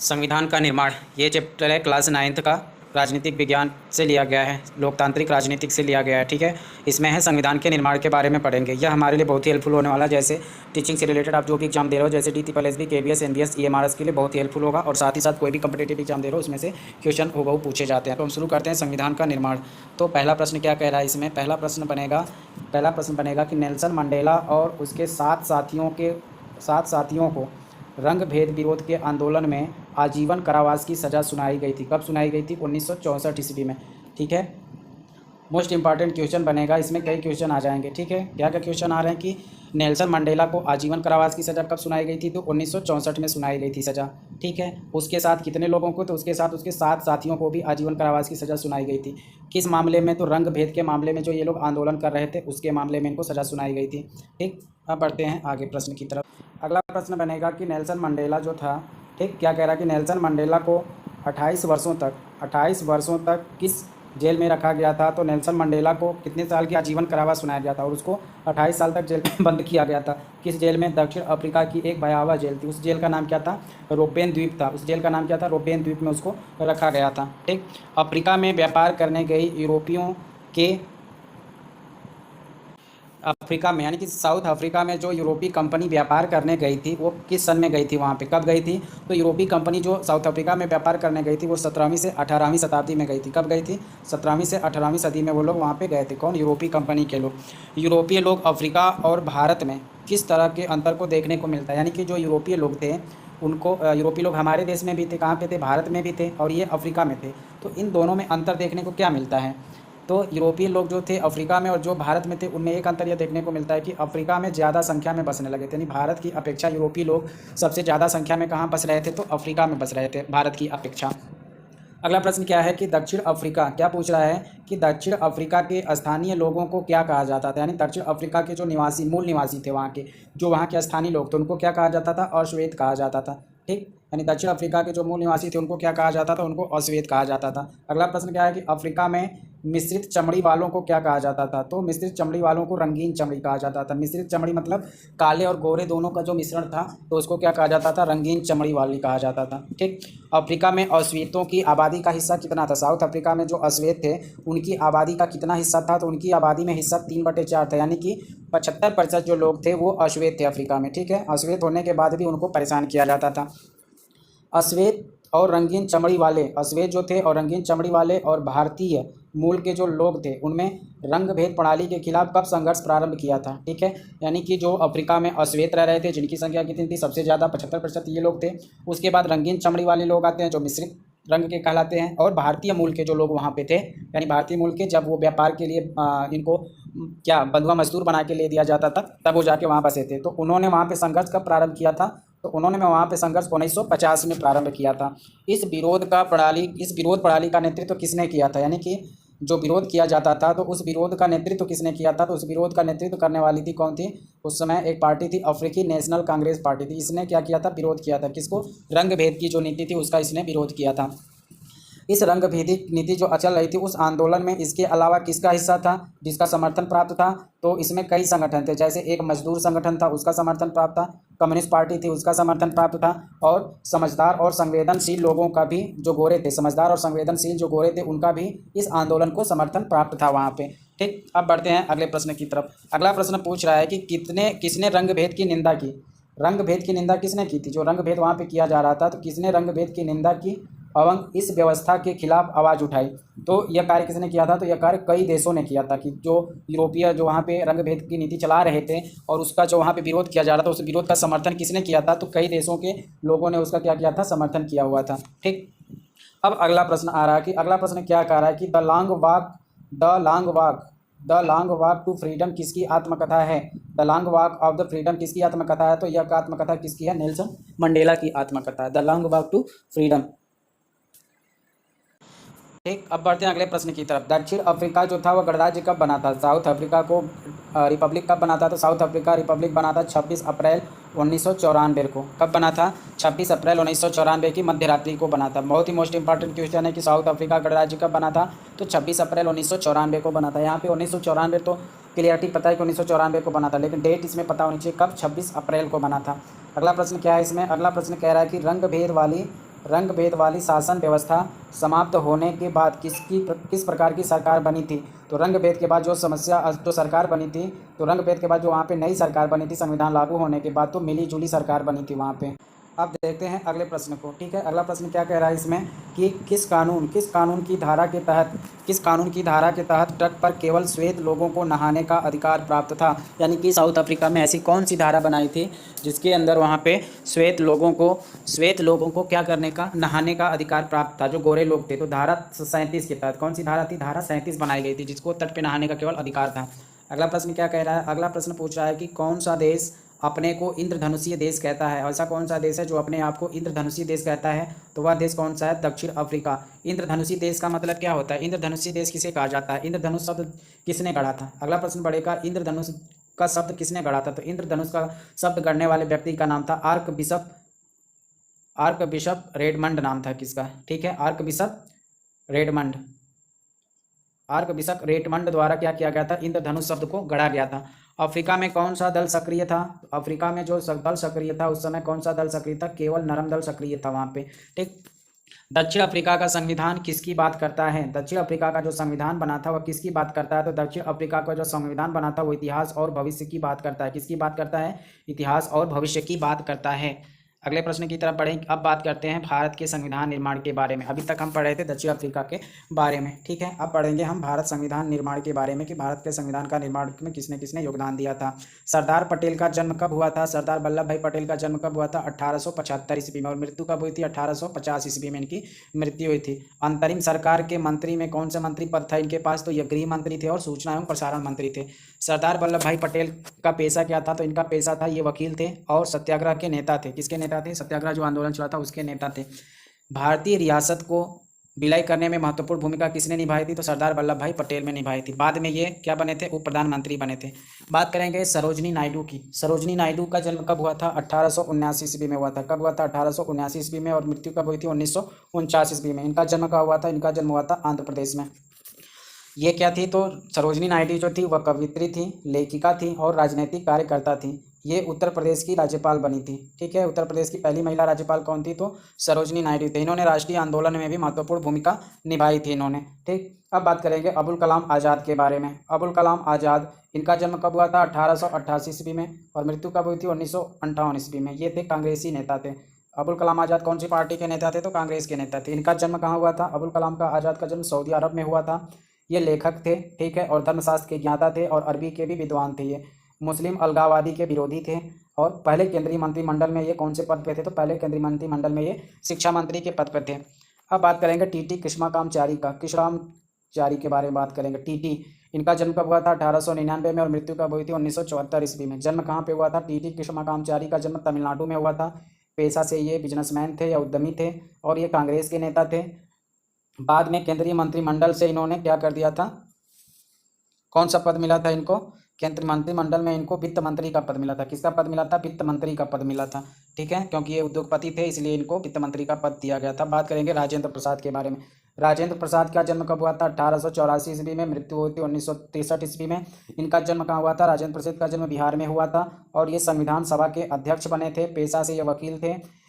संविधान का निर्माण, ये चैप्टर है क्लास 9th का, राजनीतिक विज्ञान से लिया गया है, लोकतांत्रिक राजनीतिक से लिया गया है। ठीक है, इसमें है संविधान के निर्माण के बारे में पढ़ेंगे। यह हमारे लिए बहुत ही हेल्पफुल होने वाला है। जैसे टीचिंग से रिलेटेड आप जो भी एग्जाम दे रहे हो, जैसे DTPLSB, KBS, NBS, EMRS के लिए बहुत ही हेल्पफुल होगा। और साथ ही साथ कोई भी कम्पिटेटिव एग्जाम दे रहे हो उसमें से क्वेश्चन हूबहू पूछे जाते हैं। तो हम शुरू करते हैं संविधान का निर्माण। तो पहला प्रश्न क्या कह रहा है इसमें? पहला प्रश्न बनेगा कि नेल्सन मंडेला और उसके सात साथियों को रंग भेद विरोध के आंदोलन में आजीवन कारावास की सज़ा सुनाई गई थी। कब सुनाई गई थी? 1964 ईस्वी में। ठीक है, मोस्ट इंपॉर्टेंट क्वेश्चन बनेगा इसमें, कई क्वेश्चन आ जाएंगे। ठीक है, क्या क्या क्वेश्चन आ रहे हैं कि नेल्सन मंडेला को आजीवन कारावास की सज़ा कब सुनाई गई थी? तो 1964 में सुनाई गई थी सज़ा। ठीक है, उसके साथ कितने लोगों को? तो उसके साथ उसके 7 साथियों को भी आजीवन कारावास की सज़ा सुनाई गई थी। किस मामले में? तो रंग भेद के मामले में, जो ये लोग आंदोलन कर रहे थे उसके मामले में इनको सज़ा सुनाई गई थी। ठीक, अब बढ़ते हैं आगे प्रश्न की तरफ। अगला प्रश्न बनेगा कि नेल्सन मंडेला जो था, ठीक, क्या कह रहा है कि नेल्सन मंडेला को 28 वर्षों तक किस जेल में रखा गया था? तो नेल्सन मंडेला को कितने साल की आजीवन कारावास सुनाया गया था और उसको 28 साल तक जेल में बंद किया गया था। किस जेल में? दक्षिण अफ्रीका की एक भयावह जेल थी। उस जेल का नाम क्या था? रोपेन द्वीप था। उस जेल का नाम क्या था? रोपेन द्वीप में उसको रखा गया था। ठीक, अफ्रीका में व्यापार करने गई यूरोपियों के अफ्रीका में, यानी कि साउथ अफ्रीका में जो यूरोपीय कंपनी व्यापार करने गई थी वो किस सन में गई थी? वहाँ पे कब गई थी? तो यूरोपीय कंपनी जो साउथ अफ्रीका में व्यापार करने गई थी वो 17वीं से 18वीं शताब्दी में गई थी। कब गई थी? 17वीं से 18वीं सदी में वो लोग वहाँ पे गए थे। कौन? यूरोपीय कंपनी के लोग। यूरोपीय लोग अफ्रीका और भारत में किस तरह के अंतर को देखने को मिलता है? यानी कि जो यूरोपीय लोग थे उनको, यूरोपीय लोग हमारे देश में भी थे, कहाँ पे थे? भारत में भी थे, और ये अफ्रीका में थे। तो इन दोनों में अंतर देखने को क्या मिलता है? तो यूरोपीय लोग जो थे अफ्रीका में और जो भारत में थे उनमें एक अंतर यह देखने को मिलता है कि अफ्रीका में ज़्यादा संख्या में बसने लगे थे। यानी भारत की अपेक्षा यूरोपीय लोग सबसे ज़्यादा संख्या में कहाँ बस रहे थे? तो अफ्रीका में बस रहे थे भारत की अपेक्षा। अगला प्रश्न क्या है कि दक्षिण अफ्रीका, क्या पूछ रहा है कि दक्षिण अफ्रीका के स्थानीय लोगों को क्या कहा जाता था? यानी दक्षिण अफ्रीका के जो मूल निवासी थे वहाँ के, जो वहाँ के स्थानीय लोग थे उनको क्या कहा जाता था? अश्वेत कहा जाता था। ठीक, यानी दक्षिण अफ्रीका के जो मूल निवासी थे उनको क्या कहा जाता था? उनको अश्वेत कहा जाता था। अगला प्रश्न क्या है कि अफ्रीका में मिश्रित चमड़ी वालों को क्या कहा जाता था? तो मिश्रित चमड़ी वालों को रंगीन चमड़ी कहा जाता था। मिश्रित चमड़ी मतलब काले और गोरे दोनों का जो मिश्रण था, तो उसको क्या कहा जाता था? रंगीन चमड़ी वाली कहा जाता था। ठीक, अफ्रीका में अश्वेतों की आबादी का हिस्सा कितना था? साउथ अफ्रीका में जो अश्वेत थे उनकी आबादी का कितना हिस्सा था? तो उनकी आबादी में हिस्सा 3/4 था, यानी कि 75% जो लोग थे वो अश्वेत थे अफ्रीका में। ठीक है, अश्वेत होने के बाद भी उनको परेशान किया जाता था। अश्वेत और रंगीन चमड़ी वाले, अश्वेत जो थे और रंगीन चमड़ी वाले और भारतीय मूल के जो लोग थे उनमें रंग भेद प्रणाली के खिलाफ कब संघर्ष प्रारंभ किया था? ठीक है, यानी कि जो अफ्रीका में अश्वेत रह रहे थे जिनकी संख्या कितनी थी? सबसे ज़्यादा 75% ये लोग थे। उसके बाद रंगीन चमड़ी वाले लोग आते हैं जो मिश्रित रंग के कहलाते हैं, और भारतीय मूल के जो लोग वहाँ पे थे, यानी भारतीय मूल के, जब वो व्यापार के लिए इनको क्या बंधुआ मजदूर बना के ले दिया जाता था तब वो जाके वहाँ बसे थे। तो उन्होंने वहाँ पे संघर्ष कब प्रारंभ किया था? तो उन्होंने वहाँ पे संघर्ष 1950 में प्रारंभ किया था। इस विरोध प्रणाली का नेतृत्व किसने किया था? यानी कि जो विरोध किया जाता था तो उस विरोध का नेतृत्व किसने किया था? तो उस विरोध का नेतृत्व करने वाली थी कौन थी? उस समय एक पार्टी थी, अफ्रीकी नेशनल कांग्रेस पार्टी थी। इसने क्या किया था? विरोध किया था। किसको? रंग भेद की जो नीति थी उसका इसने विरोध किया था। इस रंग भेदी नीति जो अचल रही थी उस आंदोलन में इसके अलावा किसका हिस्सा था जिसका समर्थन प्राप्त था? तो इसमें कई संगठन थे, जैसे एक मजदूर संगठन था उसका समर्थन प्राप्त था, कम्युनिस्ट पार्टी थी उसका समर्थन प्राप्त था, और समझदार और संवेदनशील लोगों का भी, जो गोरे थे, समझदार और संवेदनशील जो गोरे थे उनका भी इस आंदोलन को समर्थन प्राप्त था वहाँ पे। ठीक, अब बढ़ते हैं अगले प्रश्न की तरफ। अगला प्रश्न पूछ रहा है कि किसने रंग भेद की निंदा की? रंग भेद की निंदा किसने की थी? जो रंग भेद वहाँ पे किया जा रहा था तो किसने रंग भेद की निंदा की एवं इस व्यवस्था के खिलाफ आवाज़ उठाई? तो यह कार्य किसने किया था? तो यह कार्य कई देशों ने किया था, कि जो यूरोपीय जो वहाँ पे रंग भेद की नीति चला रहे थे और उसका जो वहाँ पे विरोध किया जा रहा था उस विरोध का समर्थन किसने किया था? तो कई देशों के लोगों ने उसका क्या किया था? समर्थन किया हुआ था। ठीक, अब अगला प्रश्न आ रहा है कि अगला प्रश्न क्या कह रहा है कि the long walk to freedom किसकी आत्मकथा है? The long walk of the freedom किसकी आत्मकथा है? तो यह आत्मकथा किसकी है? नेल्सन मंडेला की आत्मकथा है, the long walk to freedom. ठीक, अब बढ़ते हैं अगले प्रश्न की तरफ। दक्षिण अफ्रीका जो था वह गणराज्य कब बना था? साउथ अफ्रीका को रिपब्लिक कब बना था? तो साउथ अफ्रीका रिपब्लिक बना था 26 अप्रैल 1994 को। कब बना था? 26 अप्रैल 1994 की मध्य रात्रि को बना था। बहुत ही मोस्ट इंपॉर्टेंट क्वेश्चन है कि साउथ अफ्रीका गणराज्य कब बना था? तो 26 अप्रैल 1994 को बना था। यहाँ पे 1994 तो क्लियरिटी पता है कि 1994 को बना था, लेकिन डेट इसमें पता होनी चाहिए कब, 26 अप्रैल को बना था। अगला प्रश्न क्या है इसमें? अगला प्रश्न कह रहा है कि रंग भेद वाली शासन व्यवस्था समाप्त होने के बाद किस प्रकार की सरकार बनी थी? तो रंग भेद के बाद जो सरकार बनी थी, तो रंग भेद के बाद जो वहाँ पे नई सरकार बनी थी संविधान लागू होने के बाद, तो मिली जुली सरकार बनी थी वहाँ पे। अब देखते हैं अगले प्रश्न को। ठीक है, अगला प्रश्न क्या कह रहा है इसमें कि किस कानून की धारा के तहत तट पर केवल श्वेत लोगों को नहाने का अधिकार प्राप्त था? यानी कि साउथ अफ्रीका में ऐसी कौन सी धारा बनाई थी जिसके अंदर वहाँ पे श्वेत लोगों को क्या करने का, नहाने का अधिकार प्राप्त था, जो गोरे लोग थे। तो धारा 37 के तहत कौन सी धारा थी? धारा 37 बनाई गई थी, जिसको तट पे नहाने का केवल अधिकार था। अगला प्रश्न क्या कह रहा है? अगला प्रश्न पूछ रहा है कि कौन सा देश अपने को इंद्रधनुषीय देश कहता है? ऐसा कौन सा देश है जो अपने आप को इंद्रधनुषीय देश कहता है? तो वह देश कौन सा है? दक्षिण अफ्रीका। इंद्रधनुषीय देश का मतलब क्या होता है? इंद्रधनुषीय देश किसे कहा जाता है? इंद्रधनुष शब्द किसने गढ़ा था? अगला प्रश्न बढ़ेगा, इंद्रधनुष का शब्द किसने गढ़ा था? तो इंद्रधनुष का शब्द गढ़ने वाले व्यक्ति का नाम था आर्क बिशप रेडमंड नाम था किसका? ठीक है, आर्क बिशप रेडमंड द्वारा क्या किया गया था? इंद्रधनुष शब्द को गढ़ा गया था। अफ्रीका में कौन सा दल सक्रिय था? अफ्रीका में जो दल सक्रिय था उस समय कौन सा दल सक्रिय था? केवल नरम दल सक्रिय था वहाँ पे। ठीक। दक्षिण अफ्रीका का संविधान किसकी बात करता है? दक्षिण अफ्रीका का जो संविधान बना था वह किसकी बात करता है? तो दक्षिण अफ्रीका का जो संविधान बना था वो इतिहास और भविष्य की बात करता है। किसकी बात करता है? इतिहास और भविष्य की बात करता है। अगले प्रश्न की तरफ बढ़ें। अब बात करते हैं भारत के संविधान निर्माण के बारे में। अभी तक हम पढ़ रहे थे दक्षिण अफ्रीका के बारे में। ठीक है, अब पढ़ेंगे हम भारत संविधान निर्माण के बारे में कि भारत के संविधान का निर्माण में किसने किसने योगदान दिया था। सरदार पटेल का जन्म कब हुआ था? सरदार वल्लभ भाई पटेल का जन्म कब हुआ था? 1875 ईस्वी में, और मृत्यु कब हुई थी? 1850 ईस्वी में इनकी मृत्यु हुई थी। अंतरिम सरकार के मंत्री में कौन सा मंत्री पद था इनके पास? तो ये गृह मंत्री थे और सूचना एवं प्रसारण मंत्री थे। सरदार वल्लभ भाई पटेल का पेशा क्या था? तो इनका पेशा था, ये वकील थे और सत्याग्रह के नेता थे। किसके नेता थे? सत्याग्रह जो आंदोलन चला था उसके नेता थे। भारतीय रियासत को विलय करने में महत्वपूर्ण भूमिका किसने निभाई थी? तो सरदार वल्लभ भाई पटेल में निभाई थी। बाद में ये क्या बने थे? उप प्रधानमंत्री बने थे। बात करेंगे सरोजनी नायडू की। सरोजनी नायडू का जन्म कब हुआ था? 1879 ईस्वी में हुआ था। कब हुआ था? 1879 ईस्वी में, और मृत्यु कब हुई थी? 1949 ईस्वी में। इनका जन्म कब हुआ था? इनका जन्म हुआ था आंध्र प्रदेश में। ये क्या थी? तो सरोजनी नायडू जो थी वह कवयित्री थी, लेखिका थी और राजनीतिक कार्यकर्ता थी। ये उत्तर प्रदेश की राज्यपाल बनी थी। ठीक है, उत्तर प्रदेश की पहली महिला राज्यपाल कौन थी? तो सरोजनी नायडू थी। इन्होंने राष्ट्रीय आंदोलन में भी महत्वपूर्ण भूमिका निभाई थी इन्होंने। ठीक, अब बात करेंगे अबुल कलाम आज़ाद के बारे में। अबुल कलाम आज़ाद, इनका जन्म कब हुआ था? 1888 ईस्वी में, और मृत्यु कब हुई थी? 1958 ईस्वी में। ये थे कांग्रेसी नेता थे। अबुल कलाम आज़ाद कौन सी पार्टी के नेता थे? तो कांग्रेस के नेता थे। इनका जन्म कहाँ हुआ था? अबुल कलाम का आज़ाद का जन्म सऊदी अरब में हुआ था। ये लेखक थे, ठीक है, और धर्मशास्त्र के ज्ञाता थे और अरबी के भी विद्वान थे। ये मुस्लिम अलगाववादी के विरोधी थे। और पहले केंद्रीय मंत्रिमंडल में ये कौन से पद पे थे? तो पहले केंद्रीय मंत्रिमंडल में ये शिक्षा मंत्री के पद पर थे। अब बात करेंगे टीटी कृष्णकांतचारी का। कृष्णकांतचारी के बारे में बात करेंगे। टीटी, इनका जन्म कब हुआ था? 1899 में, और मृत्यु कब हुई थी? 1974 ईस्वी में। जन्म कहाँ पे हुआ था? टीटी कृष्णकांतचारी का जन्म तमिलनाडु में हुआ था। पेशा से ये बिजनेसमैन थे या उद्यमी थे, और ये कांग्रेस के नेता थे। बाद में केंद्रीय मंत्रिमंडल से इन्होंने क्या कर दिया था? कौन सा पद मिला था इनको? केंद्रीय मंत्रिमंडल में इनको वित्त मंत्री का पद मिला था। किसका पद मिला था? वित्त मंत्री का पद मिला था। ठीक है, क्योंकि ये उद्योगपति थे इसलिए इनको वित्त मंत्री का पद दिया गया था। बात करेंगे राजेंद्र प्रसाद के बारे में। राजेंद्र प्रसाद का जन्म कब हुआ था? 1884 ईस्वी में, मृत्यु हुई थी 1963 ईस्वी में। इनका जन्म कहाँ हुआ था? राजेंद्र प्रसाद का जन्म बिहार में हुआ था, और ये संविधान सभा के अध्यक्ष बने थे। पेशा से ये वकील थे,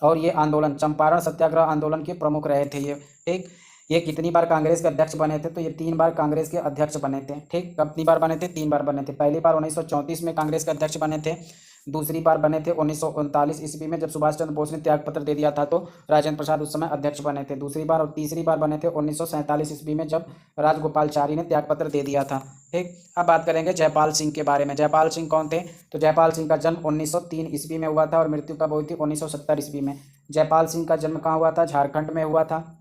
और ये आंदोलन चंपारण सत्याग्रह आंदोलन के प्रमुख रहे थे ये। ठीक, ये कितनी बार कांग्रेस के अध्यक्छ बने थे? तो ये 3 बार कांग्रेस के अध्यक्ष बने थे। ठीक, कितनी बार बने थे? 3 बार बने थे। पहली बार 1934 में कांग्रेस के अध्यक्ष बने थे। दूसरी बार बने थे 1939 ईस्वी में, जब सुभाष चंद्र बोस ने त्यागपत्र दे दिया था, तो राजेंद्र प्रसाद उस समय अध्यक्ष बने थे दूसरी बार। और तीसरी बार बने थे 1947 ईस्वी में, जब राजगोपालचारी ने त्यागपत्र दे दिया था। ठीक, अब बात करेंगे जयपाल सिंह के बारे में। जयपाल सिंह कौन थे? तो जयपाल सिंह का जन्म 1903 ईस्वी में हुआ था, और मृत्यु कब हुई थी? 1970 ईस्वी में। जयपाल सिंह का जन्म कहाँ हुआ था? झारखंड में हुआ था।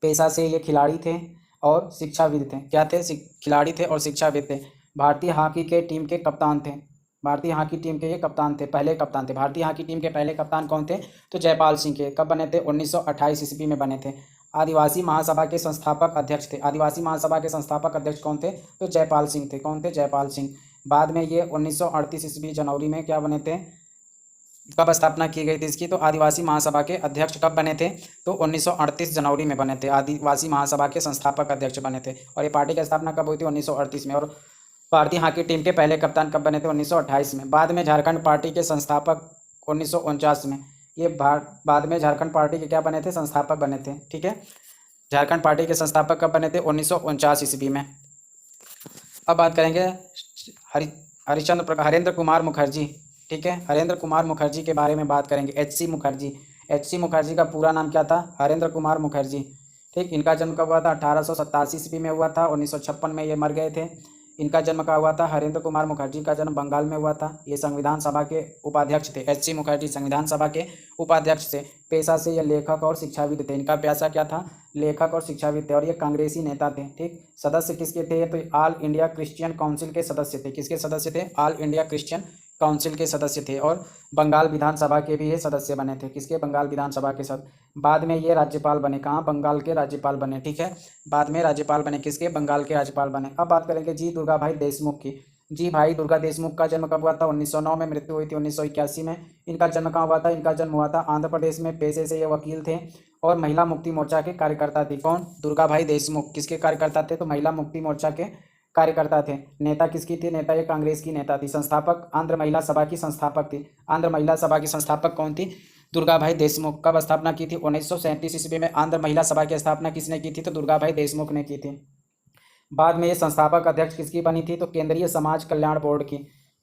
पेशा से ये खिलाड़ी थे और शिक्षाविद थे। क्या थे? खिलाड़ी थे और शिक्षाविद थे। भारतीय हॉकी के टीम के कप्तान थे। भारतीय हॉकी टीम के ये कप्तान थे, पहले कप्तान थे। भारतीय हॉकी टीम के पहले कप्तान कौन थे? तो जयपाल सिंह के। कब बने थे? 1928 ईस्वी में बने थे। आदिवासी महासभा के संस्थापक अध्यक्ष थे। आदिवासी महासभा के संस्थापक अध्यक्ष कौन थे? तो जयपाल सिंह थे। कौन थे? जयपाल सिंह। बाद में ये 1938 ईस्वी जनवरी में क्या बने थे? कब स्थापना की गई थी इसकी? तो आदिवासी महासभा के अध्यक्ष कब बने थे? तो 1938 जनवरी में बने थे। आदिवासी महासभा के संस्थापक अध्यक्छ बने थे। और ये पार्टी की स्थापना कब हुई थी? 1938 में। और भारतीय हॉकी टीम के पहले कप्तान कब बने थे? 1928 में। बाद में झारखंड पार्टी के संस्थापक 1949 में। ये बाद में झारखंड पार्टी के क्या बने थे, संस्थापक बने थे। ठीक है, झारखंड पार्टी के संस्थापक कब बने थे, 1949 ईस्वी में। अब बात करेंगे हरि हरेंद्र कुमार मुखर्जी। ठीक है, हरेंद्र कुमार मुखर्जी के बारे में बात करेंगे। एच.सी. मुखर्जी, एच.सी. मुखर्जी का पूरा नाम क्या था, हरेंद्र कुमार मुखर्जी। ठीक, इनका जन्म कब हुआ था, 1887 ईस्वी में हुआ था। 1956 में ये मर गए थे। इनका जन्म कहाँ हुआ था, हरेंद्र कुमार मुखर्जी का जन्म बंगाल में हुआ था। ये संविधान सभा के उपाध्यक्ष थे। एच.सी. मुखर्जी संविधान सभा के उपाध्यक्ष थे। पेशा से ये लेखक और शिक्षाविद थे। इनका पेशा क्या था, लेखक और शिक्षाविद थे। और ये कांग्रेसी नेता थे। ठीक, सदस्य किसके थे, तो ऑल इंडिया क्रिश्चियन काउंसिल के सदस्य थे। किसके सदस्य थे, ऑल इंडिया क्रिश्चियन काउंसिल के सदस्य थे। और बंगाल विधानसभा के भी ये सदस्य बने थे। किसके, बंगाल विधानसभा के सदस्य। बाद में ये राज्यपाल बने, कहाँ, बंगाल के राज्यपाल बने। ठीक है, बाद में राज्यपाल बने, किसके, बंगाल के राज्यपाल बने। अब बात करेंगे जी दुर्गा भाई देशमुख की। जी भाई दुर्गा देशमुख का जन्म कब हुआ था, 1909 में। मृत्यु हुई थी 1981 में। इनका जन्म कहाँ हुआ था, इनका जन्म हुआ था आंध्र प्रदेश में। पेशे से ये वकील थे और महिला मुक्ति मोर्चा के कार्यकर्ता थे। कौन, दुर्गा भाई देशमुख किसके कार्यकर्ता थे, तो महिला मुक्ति मोर्चा के कार्यकर्ता थे। नेता किसकी थी, नेता ये कांग्रेस की नेता थी। संस्थापक आंध्र महिला सभा की संस्थापक थी। आंध्र महिला सभा की संस्थापक कौन थी, दुर्गा भाई देशमुख। कब स्थापना की थी, 1937 ईस्वी में। आंध्र महिला सभा की स्थापना किसने की थी, तो दुर्गा भाई देशमुख ने की थी। बाद में ये संस्थापक अध्यक्ष किसकी बनी थी, तो केंद्रीय समाज कल्याण बोर्ड की।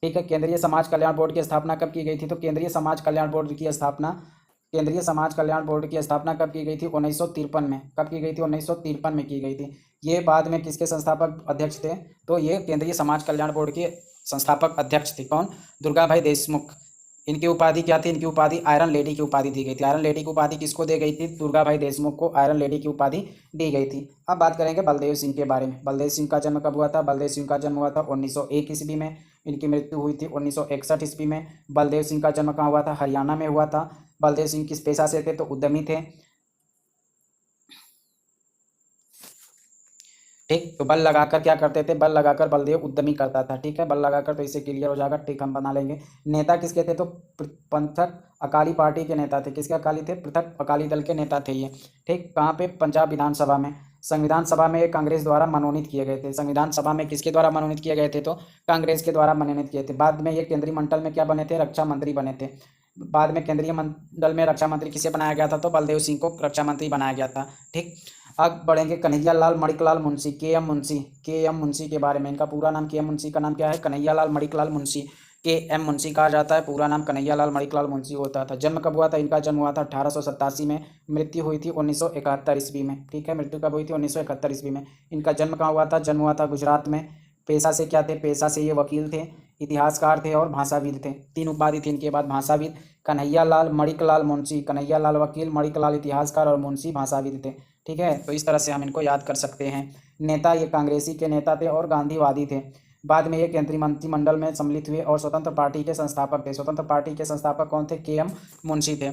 ठीक है, केंद्रीय समाज कल्याण बोर्ड की स्थापना कब की गई थी, तो केंद्रीय समाज कल्याण बोर्ड की स्थापना, केंद्रीय समाज कल्याण बोर्ड की स्थापना कब की गई थी, 1953 में। कब की गई थी, 1953 में की गई थी। ये बाद में किसके संस्थापक अध्यक्ष थे, तो ये केंद्रीय समाज कल्याण बोर्ड के संस्थापक अध्यक्ष थे। कौन, दुर्गा भाई देशमुख। इनकी उपाधि क्या थी, इनकी उपाधि आयरन लेडी की उपाधि दी गई थी। आयरन लेडी की उपाधि किसको दी गई थी, दुर्गा भाई देशमुख को आयरन लेडी की उपाधि दी गई थी। अब बात करेंगे बलदेव सिंह के बारे में। बलदेव सिंह का जन्म कब हुआ था, बलदेव सिंह का जन्म हुआ था 1901 ईस्वी में। इनकी मृत्यु हुई थी 1961 ईस्वी में। बलदेव सिंह का जन्म कहाँ हुआ था, हरियाणा में हुआ था। बलदेव सिंह किस पेशा से थे, तो उद्यमी थे। ठीक, तो बल लगाकर क्या करते थे, बल लगाकर बलदेव उद्यमी करता था। ठीक है, बल लगाकर, तो इससे क्लियर हो जाएगा। ठीक, हम बना लेंगे। नेता किसके थे, तो पंथक अकाली पार्टी के नेता थे। किसके अकाली थे, पृथक अकाली दल के नेता थे ये। ठीक, कहाँ पे, पंजाब विधानसभा में। संविधान सभा में ये कांग्रेस द्वारा मनोनीत किए गए थे। संविधान सभा में किसके द्वारा मनोनीत किए गए थे, तो कांग्रेस के द्वारा मनोनीत किए थे। बाद में ये केंद्रीय मंडल में क्या बने थे, रक्षा मंत्री बने थे। बाद में केंद्रीय मंडल में रक्षा मंत्री किसे बनाया गया था, तो बलदेव सिंह को रक्षा मंत्री बनाया गया था। ठीक, अब बढ़ेंगे कन्हैया लाल मणिकलाल मुंशी, के एम मुंशी। के एम मुंशी के बारे में, इनका पूरा नाम, के एम मुंशी का नाम क्या है, कन्हैया लाल मणिकलाल मुंशी। के एम मुंशी कहा जाता है, पूरा नाम कन्हैया लाल मणिकलाल मुंशी होता था। जन्म कब हुआ था, इनका जन्म हुआ था 1887 में। मृत्यु हुई थी 1971 ईस्वी में। ठीक है, मृत्यु कब हुई थी, 1971 ईस्वी में। इनका जन्म कहाँ हुआ था, जन्म हुआ था गुजरात में। पेशा से क्या थे, पेशा से ये वकील थे, इतिहासकार थे और भाषाविद थे। तीन उपाधि थी इनके बाद, भाषाविद, कन्हैया लाल मणिकलाल मुंशी। कन्हैया लाल वकील, मणिकलाल इतिहासकार और मुंशी भाषाविद थे। ठीक है, तो इस तरह से हम इनको याद कर सकते हैं। नेता ये कांग्रेसी के नेता थे और गांधीवादी थे। बाद में ये केंद्रीय मंत्रिमंडल में सम्मिलित हुए और स्वतंत्र पार्टी के संस्थापक थे। स्वतंत्र पार्टी के संस्थापक कौन थे, के एम मुंशी थे।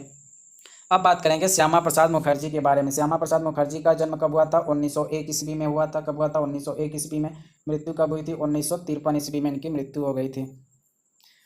अब बात करेंगे श्यामा प्रसाद मुखर्जी के बारे में। श्यामा प्रसाद मुखर्जी का जन्म कब हुआ था, 1901 ईस्वी में हुआ था। कब हुआ था, 1901 ईस्वी में। मृत्यु कब हुई थी, 1953 ईस्वी में इनकी मृत्यु हो गई थी।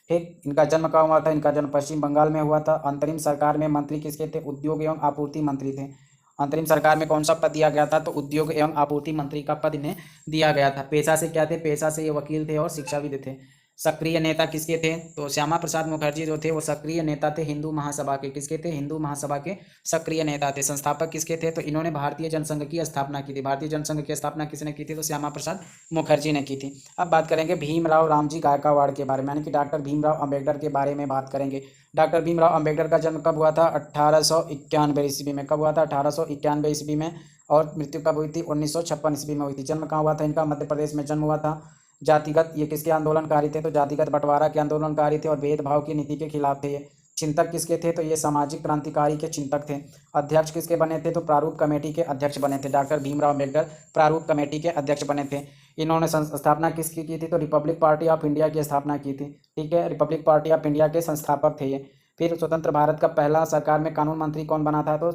ठीक, इनका जन्म कहाँ हुआ था, इनका जन्म पश्चिम बंगाल में हुआ था। अंतरिम सरकार में मंत्री किसके थे, उद्योग एवं आपूर्ति मंत्री थे। अंतरिम सरकार में कौन सा पद दिया गया था, तो उद्योग एवं आपूर्ति मंत्री का पद इन्हें दिया गया था। पेशा से क्या थे, पेशा से ये वकील थे और शिक्षाविद थे। सक्रिय नेता किसके थे, तो श्यामा प्रसाद मुखर्जी जो थे वो सक्रिय नेता थे हिंदू महासभा के। किसके थे, हिंदू महासभा के सक्रिय नेता थे। संस्थापक किसके थे, तो इन्होंने भारतीय जनसंघ की स्थापना की थी। भारतीय जनसंघ की स्थापना किसने की थी, तो श्यामा प्रसाद मुखर्जी ने की थी। अब बात करेंगे भीमराव रामजी गायकवाड़ के बारे में, यानी कि डॉक्टर भीमराव अम्बेडकर के बारे में बात करेंगे। डॉक्टर भीमराव अम्बेडकर का जन्म कब हुआ था, 1891 ईस्वी में। कब हुआ था, 1891 ईस्वी में। और मृत्यु कब हुई थी, 1956 ईस्वी में हुई थी। जन्म कहाँ हुआ था इनका, मध्य प्रदेश में जन्म हुआ था। जातिगत, ये किसके आंदोलनकारी थे, तो जातिगत बंटवारा के आंदोलनकारी थे और भेदभाव की नीति के खिलाफ थे ये। चिंतक किसके थे, तो ये सामाजिक क्रांतिकारी के चिंतक थे। अध्यक्ष किसके बने थे, तो प्रारूप कमेटी के अध्यक्ष बने थे। डॉक्टर भीमराव अम्बेडकर प्रारूप कमेटी के अध्यक्ष बने थे। इन्होंने स्थापना किसकी की थी, तो रिपब्लिक पार्टी ऑफ इंडिया की स्थापना की थी। ठीक है, रिपब्लिक पार्टी ऑफ इंडिया के संस्थापक थे ये। फिर स्वतंत्र भारत का पहला सरकार में कानून मंत्री कौन बना था, तो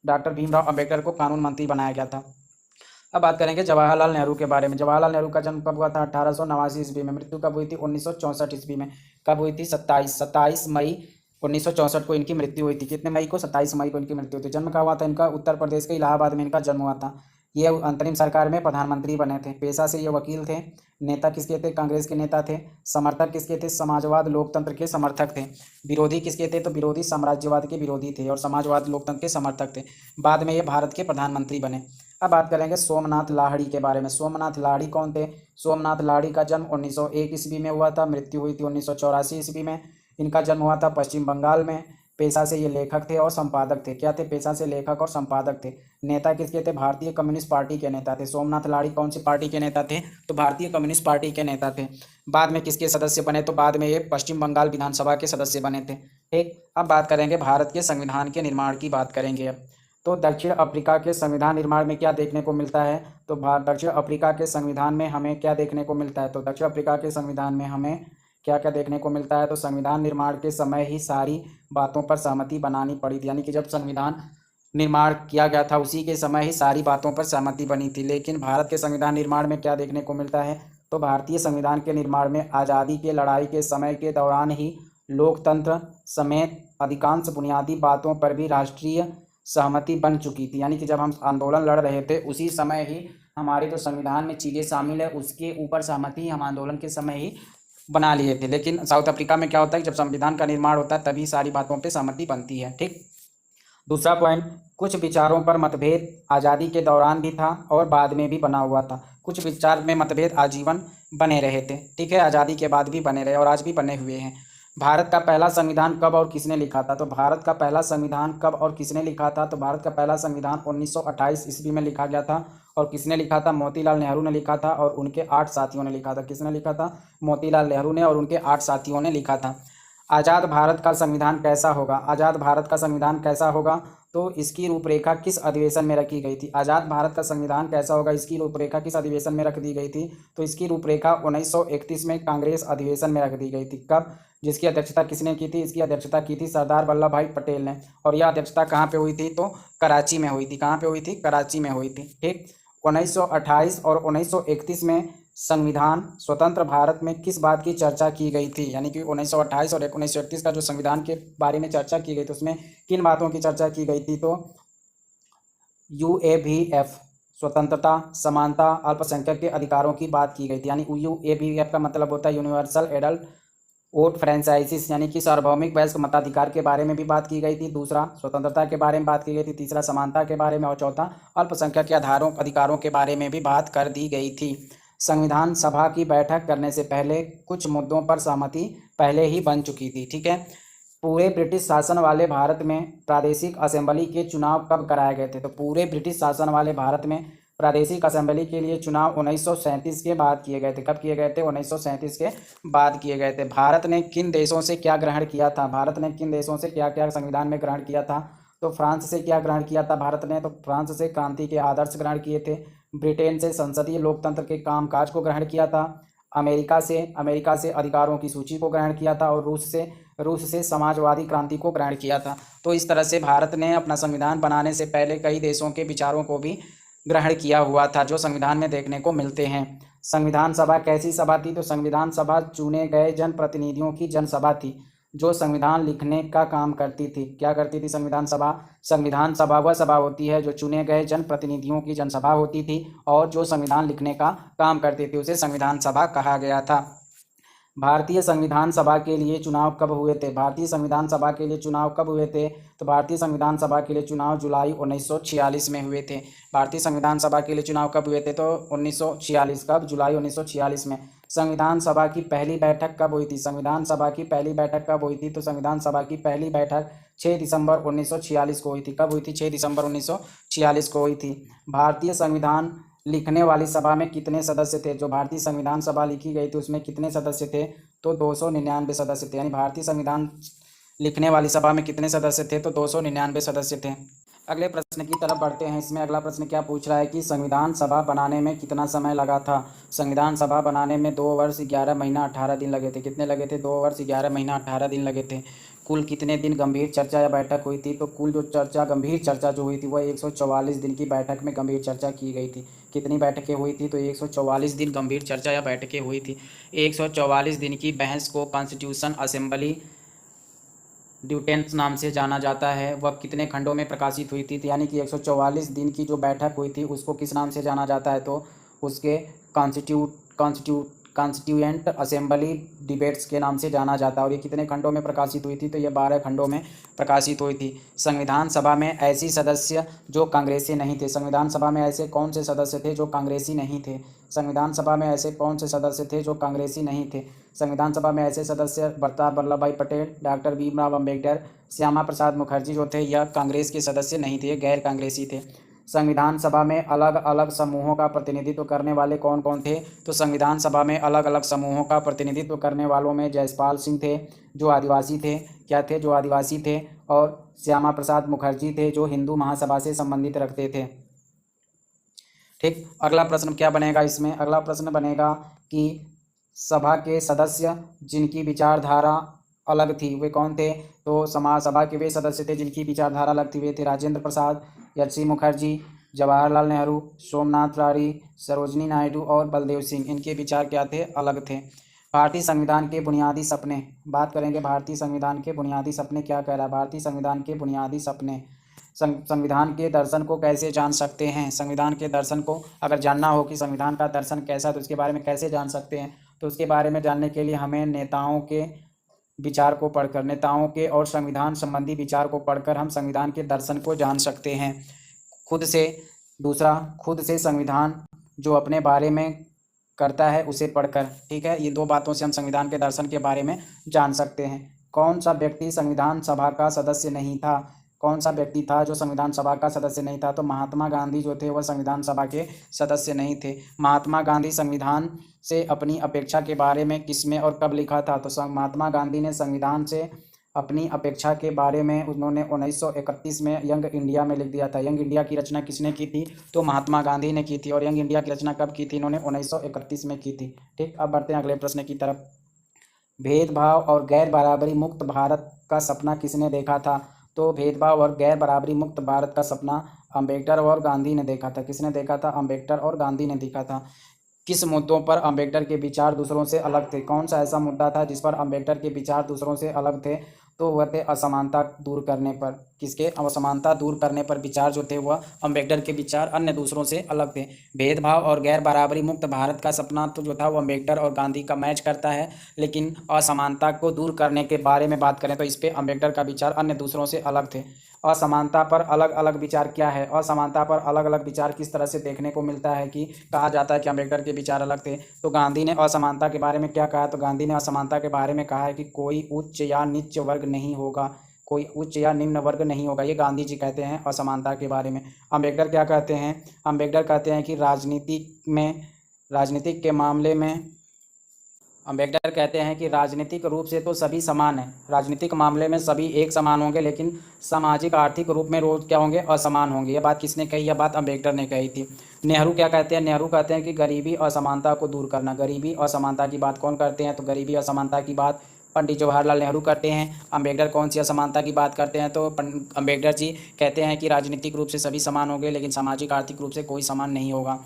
डॉक्टर भीमराव अम्बेडकर को कानून मंत्री बनाया गया था। अब बात करेंगे जवाहरलाल नेहरू के बारे में। जवाहरलाल नेहरू का जन्म कब हुआ था, 1889 ईस्वी में। मृत्यु कब हुई थी, 1964 ईस्वी में। कब हुई थी, 27 मई 1964 को इनकी मृत्यु हुई थी। कितने मई को, 27 मई को इनकी मृत्यु हुई थी। जन्म कहाँ हुआ था इनका, उत्तर प्रदेश के इलाहाबाद में इनका जन्म हुआ था। ये अंतरिम सरकार में प्रधानमंत्री बने थे। पेशा से ये वकील थे। नेता किसके थे? कांग्रेस के नेता थे। समर्थक किसके थे? समाजवाद लोकतंत्र के समर्थक थे। विरोधी किसके थे? तो विरोधी साम्राज्यवाद के विरोधी थे और समाजवाद लोकतंत्र के समर्थक थे। बाद में ये भारत के प्रधानमंत्री बने। अब बात करेंगे सोमनाथ लाहिड़ी के बारे में। सोमनाथ लाहिड़ी कौन थे? सोमनाथ लाहिड़ी का जन्म 1901 ईस्वी में हुआ था, मृत्यु हुई थी 1984 ईस्वी में। इनका जन्म हुआ था पश्चिम बंगाल में। पेशा से ये लेखक थे और संपादक थे। क्या थे? पेशा से लेखक और संपादक थे। नेता किसके थे? भारतीय कम्युनिस्ट पार्टी के नेता थे। सोमनाथ लाहिड़ी कौन सी पार्टी के नेता थे? तो भारतीय कम्युनिस्ट पार्टी के नेता थे। बाद में किसके सदस्य बने? तो बाद में ये पश्चिम बंगाल विधानसभा के सदस्य बने थे। ठीक, अब बात करेंगे भारत के संविधान के निर्माण की बात करेंगे अब। तो दक्षिण अफ्रीका के संविधान निर्माण में क्या देखने को मिलता है? तो दक्षिण अफ्रीका के संविधान में हमें क्या देखने को मिलता है? तो दक्षिण अफ्रीका के संविधान में हमें क्या क्या देखने को मिलता है? तो संविधान निर्माण के समय ही सारी बातों पर सहमति बनानी पड़ी थी, यानी कि जब संविधान निर्माण किया गया था उसी के समय ही सारी बातों पर सहमति बनी थी। लेकिन भारत के संविधान निर्माण में क्या देखने को मिलता है? तो भारतीय संविधान के निर्माण में आज़ादी के लड़ाई के समय के दौरान ही लोकतंत्र समेत अधिकांश बुनियादी बातों पर भी राष्ट्रीय सहमति बन चुकी थी, यानी कि जब हम आंदोलन लड़ रहे थे उसी समय ही हमारे जो संविधान में चीज़ें शामिल है उसके ऊपर सहमति हम आंदोलन के समय ही बना लिए थे। लेकिन साउथ अफ्रीका में क्या होता है? जब संविधान का निर्माण होता है तभी सारी बातों पे सहमति बनती है। ठीक, दूसरा पॉइंट, कुछ विचारों पर मतभेद आज़ादी के दौरान भी था और बाद में भी बना हुआ था। कुछ विचार में मतभेद आजीवन बने रहे थे। ठीक है, आज़ादी के बाद भी बने रहे और आज भी बने हुए हैं। भारत का पहला संविधान कब और किसने लिखा था? तो भारत का पहला संविधान कब और किसने लिखा था? तो भारत का पहला संविधान 1928 ईस्वी में लिखा गया था। और किसने लिखा था? मोतीलाल नेहरू ने लिखा था और उनके 8 साथियों ने लिखा था। किसने लिखा था? मोतीलाल नेहरू ने और उनके 8 साथियों ने लिखा था। आज़ाद भारत का संविधान कैसा होगा? आज़ाद भारत का संविधान कैसा होगा? तो इसकी रूपरेखा किस अधिवेशन में रखी गई थी? आज़ाद भारत का संविधान कैसा होगा, इसकी रूपरेखा किस अधिवेशन में रख दी गई थी? तो इसकी रूपरेखा 1931 में कांग्रेस अधिवेशन में रख दी गई थी। कब? जिसकी अध्यक्षता किसने की थी? इसकी अध्यक्षता की थी सरदार वल्लभ भाई पटेल ने। और यह अध्यक्षता कहाँ पे हुई थी? तो कराची में हुई थी। कहाँ पे हुई थी? कराची में हुई थी। ठीक, 1928 और 1931 में संविधान स्वतंत्र भारत में किस बात की चर्चा की गई थी? यानी कि 1928 और 1931 का जो संविधान के बारे में चर्चा की गई थी उसमें किन बातों की चर्चा की गई थी? तो UAVF स्वतंत्रता, समानता, अल्पसंख्यक के अधिकारों की बात की गई थी। यानी UAVF का मतलब होता है यूनिवर्सल एडल्ट वोट फ्रेंचाइजिस, यानी कि सार्वभौमिक वयस्क मताधिकार के बारे में भी बात की गई थी। दूसरा, स्वतंत्रता के बारे में बात की गई थी। तीसरा, समानता के बारे में। और चौथा, अल्पसंख्यक के अधिकारों के बारे में भी बात कर दी गई थी। संविधान सभा की बैठक करने से पहले कुछ मुद्दों पर सहमति पहले ही बन चुकी थी। ठीक है, पूरे ब्रिटिश शासन वाले भारत में प्रादेशिक असेंबली के चुनाव कब कराए गए थे? तो पूरे ब्रिटिश शासन वाले भारत में प्रादेशिक असेंबली के लिए चुनाव 1937 के बाद किए गए थे। कब किए गए थे? 1937 के बाद किए गए थे। भारत ने किन देशों से क्या ग्रहण किया था? भारत ने किन देशों से क्या क्या संविधान में ग्रहण किया था? तो फ्रांस से क्या ग्रहण किया था भारत ने? तो फ्रांस से क्रांति के आदर्श ग्रहण किए थे। ब्रिटेन से संसदीय लोकतंत्र के कामकाज को ग्रहण किया था। अमेरिका से अधिकारों की सूची को ग्रहण किया था। और रूस से समाजवादी क्रांति को ग्रहण किया था। तो इस तरह से भारत ने अपना संविधान बनाने से पहले कई देशों के विचारों को भी ग्रहण किया हुआ था, जो संविधान में देखने को मिलते हैं। संविधान सभा कैसी सभा थी? तो संविधान सभा चुने गए जनप्रतिनिधियों की जनसभा थी, जो संविधान लिखने का काम करती थी। क्या करती थी संविधान सभा? संविधान सभा वह सभा होती है जो चुने गए जनप्रतिनिधियों की जनसभा होती थी और जो संविधान लिखने का काम करती थी, उसे संविधान सभा कहा गया था। भारतीय संविधान सभा के लिए चुनाव कब हुए थे? भारतीय संविधान सभा के लिए चुनाव कब हुए थे? तो भारतीय संविधान सभा के लिए चुनाव जुलाई 1946 में हुए थे। भारतीय संविधान सभा के लिए चुनाव कब हुए थे? तो 1946। कब? जुलाई 1946 में। संविधान सभा की पहली बैठक कब हुई थी? संविधान सभा की पहली बैठक कब हुई थी? तो संविधान सभा की पहली बैठक 6 दिसंबर 1946 को हुई थी। कब हुई थी? 6 दिसंबर 1946 को हुई थी। भारतीय संविधान लिखने वाली सभा में कितने सदस्य थे? जो भारतीय संविधान सभा लिखी गई थी उसमें कितने सदस्य थे? तो 299 सदस्य थे। यानी भारतीय संविधान लिखने वाली सभा में कितने सदस्य थे? तो 299 सदस्य थे। अगले प्रश्न की तरफ बढ़ते हैं। इसमें अगला प्रश्न क्या पूछ रहा है कि संविधान सभा बनाने में कितना समय लगा था? संविधान सभा बनाने में 2 वर्ष 11 महीना 18 दिन लगे थे। कितने लगे थे? 2 वर्ष 11 महीना 18 दिन लगे थे। कुल कितने दिन गंभीर चर्चा या बैठक हुई थी? तो कुल जो गंभीर चर्चा जो हुई थी वह 144 दिन की बैठक में गंभीर चर्चा की गई थी। कितनी बैठकें हुई थी? तो 144 दिन गंभीर चर्चा या बैठकें हुई थी। 144 दिन की बहस को कॉन्स्टिट्यूशन असेंबली ड्यूटेंस नाम से जाना जाता है, वह कितने खंडों में प्रकाशित हुई थी? तो यानी कि 144 दिन की जो बैठक हुई थी उसको किस नाम से जाना जाता है? तो उसके कॉन्स्टिट्यूएंट असेंबली डिबेट्स के नाम से जाना जाता है। और ये कितने खंडों में प्रकाशित हुई थी? तो ये 12 खंडों में प्रकाशित हुई थी। संविधान सभा में ऐसी सदस्य जो कांग्रेसी नहीं थे। संविधान सभा में ऐसे कौन से सदस्य थे जो कांग्रेसी नहीं थे? संविधान सभा में ऐसे कौन से सदस्य थे जो कांग्रेसी नहीं थे? संविधान सभा में ऐसे सदस्य सरदार वल्लभ भाई पटेल, डॉक्टर भीमराव अम्बेडकर, श्यामा प्रसाद मुखर्जी जो थे, यह कांग्रेस के सदस्य नहीं थे, गैर कांग्रेसी थे। संविधान सभा में अलग अलग समूहों का प्रतिनिधित्व करने वाले कौन कौन थे? तो संविधान सभा में अलग अलग समूहों का प्रतिनिधित्व करने वालों में जयपाल सिंह थे जो आदिवासी थे, क्या थे? जो आदिवासी थे। और श्यामा प्रसाद मुखर्जी थे जो हिंदू महासभा से संबंधित रखते थे। ठीक, अगला प्रश्न क्या बनेगा इसमें? अगला प्रश्न बनेगा कि सभा के सदस्य जिनकी विचारधारा अलग थी वे कौन थे? तो सभा के वे सदस्य थे जिनकी विचारधारा अलग थी, वे थे राजेंद्र प्रसाद, एच सी मुखर्जी, जवाहरलाल नेहरू, सोमनाथ लारी, सरोजनी नायडू और बलदेव सिंह। इनके विचार क्या थे? अलग थे। भारतीय संविधान के बुनियादी सपने, बात करेंगे भारतीय संविधान के बुनियादी सपने क्या कह रहा है? भारतीय संविधान के बुनियादी सपने, संविधान के दर्शन को कैसे जान सकते हैं? संविधान के दर्शन को अगर जानना हो कि संविधान का दर्शन कैसा, तो उसके बारे में कैसे जान सकते हैं? तो उसके बारे में जानने के लिए हमें नेताओं के विचार को पढ़कर, नेताओं के और संविधान संबंधी विचार को पढ़कर हम संविधान के दर्शन को जान सकते हैं। खुद से, दूसरा, खुद से संविधान जो अपने बारे में करता है उसे पढ़कर। ठीक है, ये दो बातों से हम संविधान के दर्शन के बारे में जान सकते हैं। कौन सा व्यक्ति संविधान सभा का सदस्य नहीं था? कौन सा व्यक्ति था जो संविधान सभा का सदस्य नहीं था? तो महात्मा गांधी जो थे वह संविधान सभा के सदस्य नहीं थे। महात्मा गांधी संविधान से अपनी अपेक्षा के बारे में किसमें और कब लिखा था? तो महात्मा गांधी ने संविधान से अपनी अपेक्षा के बारे में उन्होंने 1931 में यंग इंडिया में लिख दिया था। यंग इंडिया की रचना किसने की थी? तो महात्मा गांधी ने की थी। और यंग इंडिया की रचना कब की थी? इन्होंने 1931 में की थी। ठीक, अब बढ़ते हैं अगले प्रश्न की तरफ। भेदभाव और गैर बराबरी मुक्त भारत का सपना किसने देखा था? तो भेदभाव और गैर बराबरी मुक्त भारत का सपना अम्बेडकर और गांधी ने देखा था। किसने देखा था? अम्बेडकर और गांधी ने देखा था। किस मुद्दों पर अम्बेडकर के विचार दूसरों से अलग थे? कौन सा ऐसा मुद्दा था जिस पर अम्बेडकर के विचार दूसरों से अलग थे? तो वह थे असमानता दूर करने पर। किसके? असमानता दूर करने पर विचार जो थे वह अम्बेडकर के विचार अन्य दूसरों से अलग थे। भेदभाव और गैर बराबरी मुक्त भारत का सपना तो जो था वो अम्बेडकर और गांधी का मैच करता है, लेकिन असमानता को दूर करने के बारे में बात करें तो इस पे अम्बेडकर का विचार अन्य दूसरों से अलग थे। असमानता पर अलग अलग विचार क्या है? असमानता पर अलग अलग विचार किस तरह से देखने को मिलता है कि कहा जाता है कि अम्बेडकर के विचार अलग थे? तो गांधी ने असमानता के बारे में क्या कहा? तो गांधी ने असमानता के बारे में कहा है कि कोई उच्च या नीच वर्ग नहीं होगा, कोई उच्च या निम्न वर्ग नहीं होगा। ये गांधी जी कहते हैं असमानता के बारे में। अम्बेडकर क्या कहते हैं? अम्बेडकर कहते हैं कि राजनीतिक के मामले में अम्बेडकर कहते हैं कि राजनीतिक रूप से तो सभी समान हैं, राजनीतिक मामले में सभी एक समान होंगे, लेकिन सामाजिक आर्थिक रूप में रोज क्या होंगे? असमान होंगे। ये बात किसने कही? यह बात अम्बेडकर ने कही थी। नेहरू क्या कहते हैं? नेहरू कहते हैं कि गरीबी असमानता को दूर करना। गरीबी असमानता की बात कौन करते हैं? तो गरीबी असमानता की बात पंडित जवाहरलाल नेहरू करते हैं। अम्बेडकर कौन सी असमानता की बात करते हैं? तो अम्बेडकर जी कहते हैं कि राजनीतिक रूप से सभी समान होंगे, लेकिन सामाजिक आर्थिक रूप से कोई समान नहीं होगा।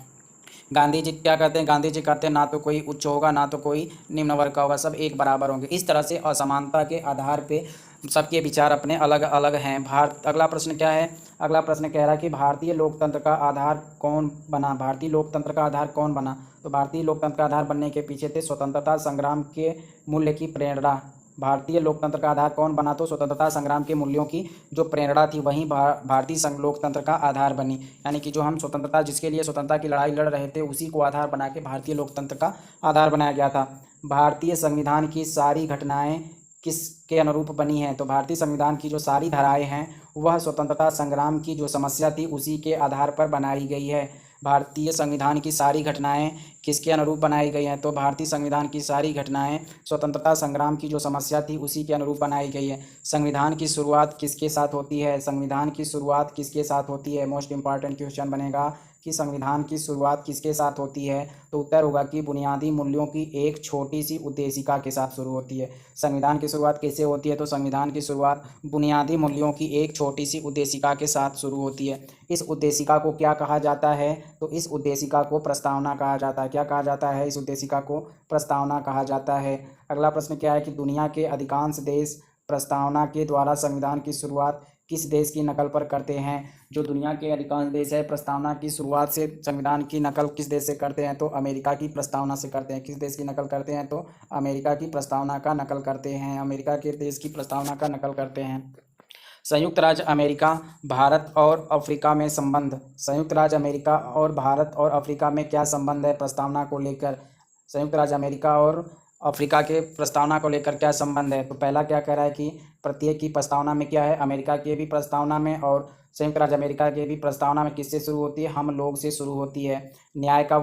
गांधी जी क्या कहते हैं? गांधी जी कहते हैं ना तो कोई उच्च होगा ना तो कोई निम्न वर्ग का होगा, सब एक बराबर होंगे। इस तरह से असमानता के आधार पे सबके विचार अपने अलग अलग हैं। अगला प्रश्न क्या है? अगला प्रश्न कह रहा है कि भारतीय लोकतंत्र का आधार कौन बना? भारतीय लोकतंत्र का आधार कौन बना? तो भारतीय लोकतंत्र का आधार बनने के पीछे थे स्वतंत्रता संग्राम के मूल्य की प्रेरणा। भारतीय लोकतंत्र का आधार कौन बना? तो स्वतंत्रता संग्राम के मूल्यों की जो प्रेरणा थी वहीं भारतीय लोकतंत्र का आधार बनी। यानी कि जो हम स्वतंत्रता, जिसके लिए स्वतंत्रता की लड़ाई लड़ रहे थे, उसी को आधार बना के भारतीय लोकतंत्र का आधार बनाया गया था। भारतीय संविधान की सारी घटनाएं किसके अनुरूप बनी हैं? तो भारतीय संविधान की जो सारी धाराएं हैं वह स्वतंत्रता संग्राम की जो समस्या थी उसी के आधार पर बनाई गई है। भारतीय संविधान की सारी घटनाएं किसके अनुरूप बनाई गई हैं? तो भारतीय संविधान की सारी घटनाएं स्वतंत्रता संग्राम की जो समस्या थी उसी के अनुरूप बनाई गई है। संविधान की शुरुआत किसके साथ होती है? संविधान की शुरुआत किसके साथ होती है? मोस्ट इंपॉर्टेंट क्वेश्चन बनेगा कि संविधान की शुरुआत किसके साथ होती है? तो उत्तर होगा कि बुनियादी मूल्यों की एक छोटी सी उद्देशिका के साथ शुरू होती है। संविधान की शुरुआत कैसे होती है? तो संविधान की शुरुआत बुनियादी मूल्यों की एक छोटी सी उद्देशिका के साथ शुरू होती है। इस उद्देशिका को क्या कहा जाता है? तो इस उद्देशिका को प्रस्तावना कहा जाता है। क्या कहा जाता है? इस उद्देशिका को प्रस्तावना कहा जाता है। अगला प्रश्न क्या है कि दुनिया के अधिकांश देश प्रस्तावना के द्वारा संविधान की शुरुआत किस देश की नकल पर करते हैं? जो दुनिया के अधिकांश देश है, प्रस्तावना की शुरुआत से संविधान की नकल किस देश से करते हैं? तो अमेरिका की प्रस्तावना से करते हैं। किस देश की नकल करते हैं? तो अमेरिका की प्रस्तावना का नकल करते हैं। अमेरिका के देश की प्रस्तावना का नकल करते हैं। संयुक्त राज्य अमेरिका, भारत और अफ्रीका में संबंध। संयुक्त राज्य अमेरिका और भारत और अफ्रीका में क्या संबंध है प्रस्तावना को लेकर? संयुक्त राज्य अमेरिका और अफ्रीका के प्रस्तावना को लेकर क्या संबंध है? तो पहला क्या कह रहा है कि प्रत्येक की प्रस्तावना में क्या है? अमेरिका के भी प्रस्तावना में और संयुक्त राज्य अमेरिका के भी प्रस्तावना में किससे शुरू होती है? हम लोग से शुरू होती है। न्याय का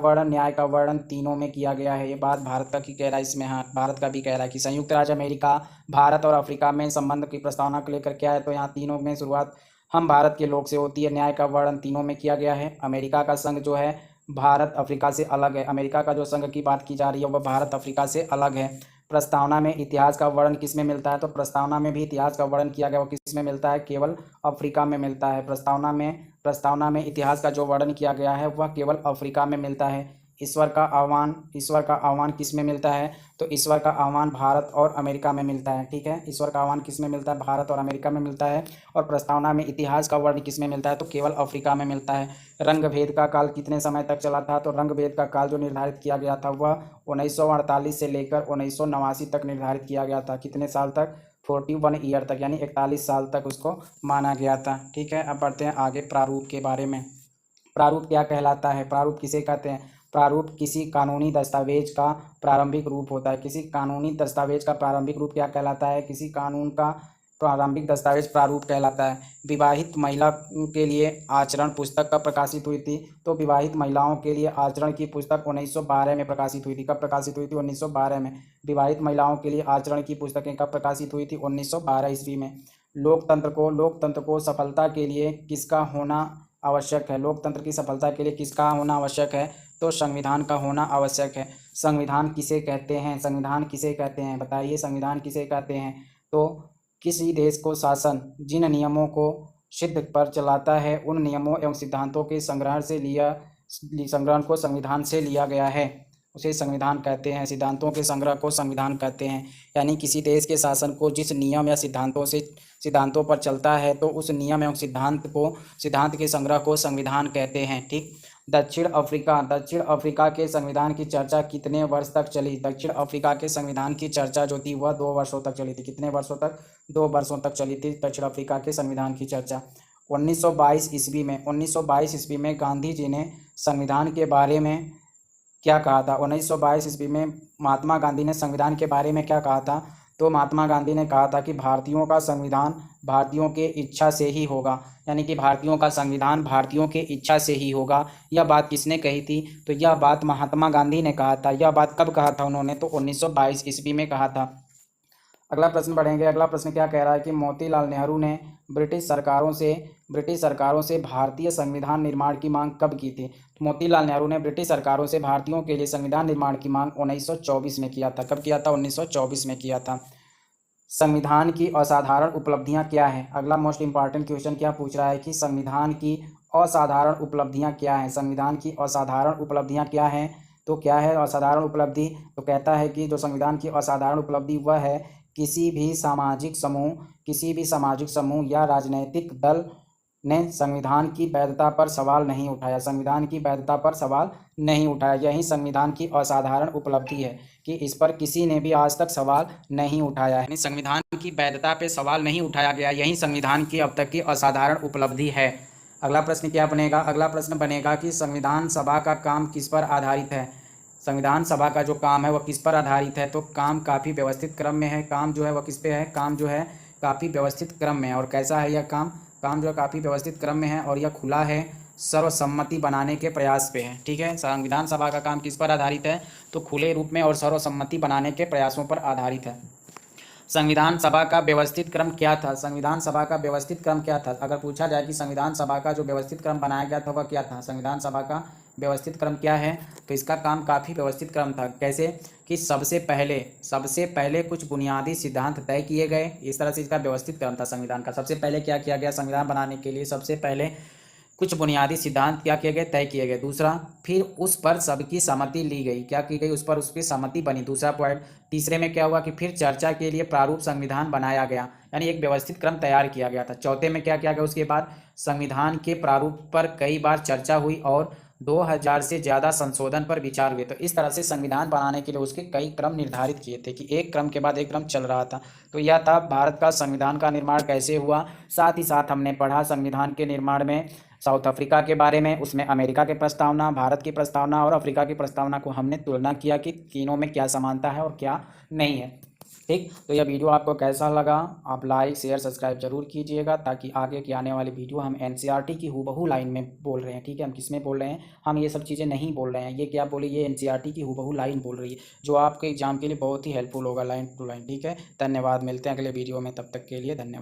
वर्णन तीनों में किया गया है। ये बात भारत का की कह रहा है इसमें। हाँ, भारत का भी कह रहा है कि संयुक्त राज्य अमेरिका, भारत और अफ्रीका में संबंध की प्रस्तावना को लेकर क्या है? तो यहाँ तीनों में शुरुआत हम भारत के लोग से होती है। न्याय का वर्णन तीनों में किया गया है। अमेरिका का संघ जो है भारत अफ्रीका से अलग है। अमेरिका का जो संघ की बात की जा रही है वह भारत अफ्रीका से अलग है। प्रस्तावना में इतिहास का वर्णन किस में मिलता है? तो प्रस्तावना में भी इतिहास का वर्णन किया गया, वो किस में मिलता है? केवल अफ्रीका में मिलता है। प्रस्तावना में इतिहास का जो वर्णन किया गया है वह केवल अफ्रीका में मिलता है। ईश्वर का आह्वान किस में मिलता है? तो ईश्वर का आह्वान भारत और अमेरिका में मिलता है। ठीक है, ईश्वर का आह्वान किस में मिलता है? भारत और अमेरिका में मिलता है। और प्रस्तावना में इतिहास का वर्णन किस में मिलता है? तो केवल अफ्रीका में मिलता है। रंग भेद का काल कितने समय तक चला था? तो रंग भेद का काल जो निर्धारित किया गया था वह 1948 से लेकर 1989 तक निर्धारित किया गया था। कितने साल तक? 41 ईयर तक, यानी 41 साल तक उसको माना गया था। ठीक है, अब बढ़ते हैं आगे प्रारूप के बारे में। प्रारूप क्या कहलाता है? प्रारूप किसे कहते हैं? प्रारूप किसी कानूनी दस्तावेज का प्रारंभिक रूप होता है। किसी कानूनी दस्तावेज का प्रारंभिक रूप क्या कहलाता है? किसी कानून का प्रारंभिक दस्तावेज प्रारूप कहलाता है। विवाहित महिला के लिए आचरण पुस्तक कब प्रकाशित हुई थी? तो विवाहित महिलाओं के लिए आचरण की पुस्तक 1912 में प्रकाशित हुई थी। कब प्रकाशित हुई थी? 1912 में। विवाहित महिलाओं के लिए आचरण की पुस्तकें कब प्रकाशित हुई थी? 1912 ईस्वी में। लोकतंत्र को सफलता के लिए किसका होना आवश्यक है? लोकतंत्र की सफलता के लिए किसका होना आवश्यक है? तो संविधान का होना आवश्यक है। संविधान किसे कहते हैं? संविधान किसे कहते हैं? बताइए, संविधान किसे कहते हैं? तो किसी देश को शासन जिन नियमों को सिद्ध पर चलाता है उन नियमों एवं सिद्धांतों के संग्रहण को संविधान से लिया गया है, उसे संविधान कहते हैं। सिद्धांतों के संग्रह को संविधान कहते हैं। यानी किसी देश के शासन को जिस नियम या सिद्धांतों पर चलता है तो उस नियम एवं सिद्धांत के संग्रह को संविधान कहते हैं। ठीक। दक्षिण अफ्रीका के संविधान की चर्चा कितने वर्ष तक चली? दक्षिण अफ्रीका के संविधान की चर्चा जो थी वह 2 वर्षों तक चली थी। कितने वर्षों तक? 2 वर्षों तक चली थी दक्षिण अफ्रीका के संविधान की चर्चा। 1922 ईस्वी में गांधी जी ने संविधान के बारे में क्या कहा था? 1922 ईस्वी में महात्मा गांधी ने संविधान के बारे में क्या कहा था? तो महात्मा गांधी ने कहा था कि भारतीयों का संविधान भारतीयों के इच्छा से ही होगा। यानी कि भारतीयों का संविधान भारतीयों के इच्छा से ही होगा। यह बात किसने कही थी? तो यह बात महात्मा गांधी ने कहा था। यह बात कब कहा था उन्होंने? तो 1922 ईस्वी में कहा था। अगला प्रश्न पढ़ेंगे। अगला प्रश्न क्या कह रहा है कि मोतीलाल नेहरू ने ब्रिटिश सरकारों से भारतीय संविधान निर्माण की मांग कब की थी? तो मोतीलाल नेहरू ने ब्रिटिश सरकारों से भारतीयों के लिए संविधान निर्माण की मांग 1924 में किया था। कब किया था? 1924 में किया था। संविधान की असाधारण उपलब्धियां क्या हैं? अगला मोस्ट इंपॉर्टेंट क्वेश्चन क्या पूछ रहा है कि संविधान की असाधारण उपलब्धियां क्या हैं? संविधान की असाधारण उपलब्धियां क्या हैं? तो क्या है असाधारण उपलब्धि? तो कहता है कि जो संविधान की असाधारण उपलब्धि वह है किसी भी सामाजिक समूह या राजनैतिक दल ने संविधान की वैधता पर सवाल नहीं उठाया। संविधान की वैधता पर सवाल नहीं उठाया। यही संविधान की असाधारण उपलब्धि है कि इस पर किसी ने भी आज तक सवाल नहीं उठाया है। संविधान की वैधता पे सवाल नहीं उठाया गया, यही संविधान की अब तक की असाधारण उपलब्धि है। अगला प्रश्न क्या बनेगा? अगला प्रश्न बनेगा कि संविधान सभा का काम किस पर आधारित है? संविधान सभा का जो काम है वह किस पर आधारित है? तो काम काफ़ी व्यवस्थित क्रम में है। काम जो है वह किस पे है? काम जो है काफ़ी व्यवस्थित क्रम में है। और कैसा है यह काम जो काफ़ी व्यवस्थित क्रम में है और यह खुला है, सर्वसम्मति बनाने के प्रयास पे है। ठीक है, संविधान सभा का काम किस पर आधारित है? तो खुले रूप में और सर्वसम्मति बनाने के प्रयासों पर आधारित है। संविधान सभा का व्यवस्थित क्रम क्या था? संविधान सभा का व्यवस्थित क्रम क्या था? अगर पूछा जाए कि संविधान सभा का जो व्यवस्थित क्रम बनाया गया था वह क्या था? संविधान सभा का व्यवस्थित क्रम क्या है? तो इसका काम काफ़ी व्यवस्थित क्रम था। कैसे कि सबसे पहले कुछ बुनियादी सिद्धांत तय किए गए। इस तरह से इसका व्यवस्थित क्रम था संविधान का। सबसे पहले क्या किया गया? संविधान बनाने के लिए सबसे पहले कुछ बुनियादी सिद्धांत क्या किए गए, तय किए गए। दूसरा, फिर उस पर सबकी सहमति ली गई, क्या की गई, उस पर उसकी सहमति बनी, दूसरा पॉइंट। तीसरे में क्या हुआ कि फिर चर्चा के लिए प्रारूप संविधान बनाया गया, यानी एक व्यवस्थित क्रम तैयार किया गया था। चौथे में क्या किया गया, उसके बाद संविधान के प्रारूप पर कई बार चर्चा हुई और 2000 से ज़्यादा संशोधन पर विचार हुए। तो इस तरह से संविधान बनाने के लिए उसके कई क्रम निर्धारित किए थे कि एक क्रम के बाद एक क्रम चल रहा था। तो यह था भारत का संविधान का निर्माण कैसे हुआ। साथ ही साथ हमने पढ़ा संविधान के निर्माण में साउथ अफ्रीका के बारे में, उसमें अमेरिका की प्रस्तावना, भारत की प्रस्तावना और अफ्रीका की प्रस्तावना को हमने तुलना किया कि तीनों में क्या समानता है और क्या नहीं है। ठीक, तो यह वीडियो आपको कैसा लगा, आप लाइक शेयर सब्सक्राइब जरूर कीजिएगा, ताकि आगे की आने वाली वीडियो हम एनसीईआरटी की हूबहू लाइन में बोल रहे हैं। ठीक है, हम किस में बोल रहे हैं, हम ये सब चीज़ें नहीं बोल रहे हैं, ये क्या बोले, ये एनसीईआरटी की हूबहू लाइन बोल रही है, जो आपके एग्जाम के लिए बहुत ही हेल्पफुल होगा, लाइन टू लाइन। ठीक है, धन्यवाद, मिलते हैं अगले वीडियो में, तब तक के लिए धन्यवाद।